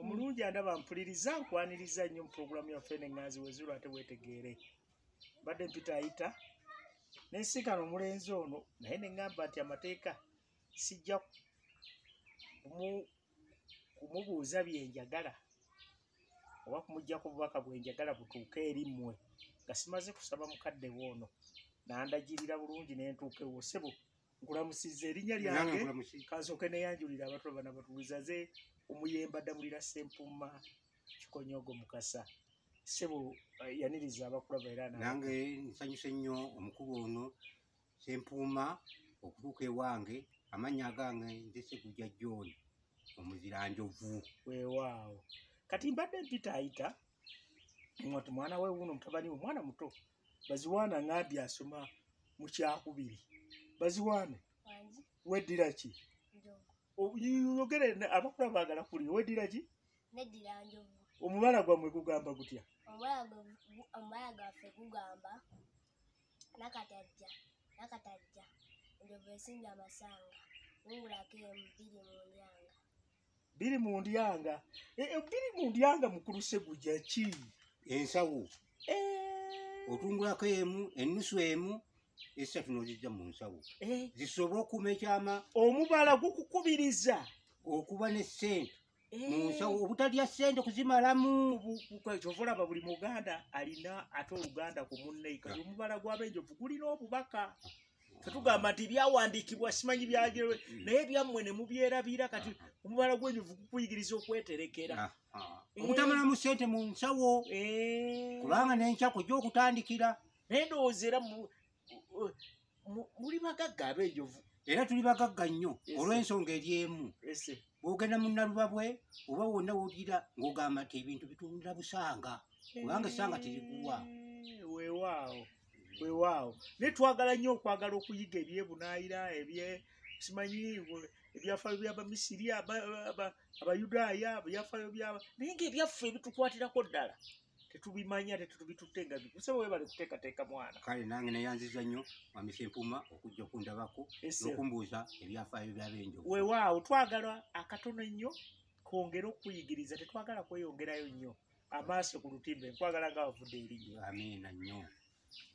omulungi andaba mpuliriza nkwaniriza nnyo mu pulogulaamu yaffe n'eŋŋanzi wezulu ate weetegeere mbadde mpita ayita nensinkana omulenzi ono naye neŋŋamba nti amateeka sijja kumubuuza byenjagala oba kumuggyako bubaka bwenjagala butuuke eri mmwe nga simaze kusaba mukadde woono nandagirira bulungi nentuuka ewo ssebo nkulamusizza erinnya lyange kansooke neyanjulira abatula bana batuliza ze omuyemba Ddamulira Ssempuma Kikonyogo Mukasa ssebo yaniriza abakulaba era nange nsanyuse nnyo omukulu ono Ssempuma okutuuka ewange amannya agange nze Ssekujja John omuziranjovu. Weewaawo kati mbadde mpita ayita ngati mwana we wuno mutabani we mwana muto Baziwaana ngambye asoma mu kyakubiri. Baziwaana weddira ki? Yogere abakula baagala kuliyo weddira ki? Neddira njovu. Omubala gwammwe gugamba gutya? Omubala gwaffe gugamba nakatajja enjovu esimbye amasanga wungulako emu bbiri mu ndyanga. Bbiri mu ndyanga mukulu Ssekujja ki? Ensawo otungulako emu ennusu emu esatu n'ozijja mu nsawo zisobola okuuma ekyama. Omubala gukukubiriza okuba ne ssente mu nsawo obutalya ssente kuzimalamu. Kyova olaba buli Muganda alina ate Oluganda ku munne kati omubala gw'abenjovu gulina obubaka. Tetugamba nti byawandiikibwa simanyi byagirwe naye byammwe ne mubyerabira kati omubala gw'enjovu gukuyigiriza okweterekera. Obutamalamu ssente mu nsawo kubanga n'enkya kujja okutandikira. Naye ndowooza era muli bagagga abenjovu. Era tuli bagagga nnyo olw'ensonga eri emu. Bw'ogenda mu Nnalubabwe oba wonna w'ogira ng'ogamba nti ebintu bitunda busanga kubanga essanga teriguwa. Weewaawo naye twagala nnyo okwagala okuyiga ebyebunaayira simanyi ebyafaayo by'Abamisiri Abayudaaya ebyafaayo naye ng'ebyaffe ebitukwatiraako ddala tetubimanya tetubitutte nga bikuse weebale kuteekateeka mwana. Kale nange nayanziza nnyo Mwami Ssempuma okujja okundabako n'okumbuuza ebyafaayo by'abenjovu. Weewaawo twagala akatono ennyo kwongera okuyigiriza tetwagala kweyongerayo nnyo amaaso ku lutimbe nkwagala nga wavudde erinnya. Amiina nnyo.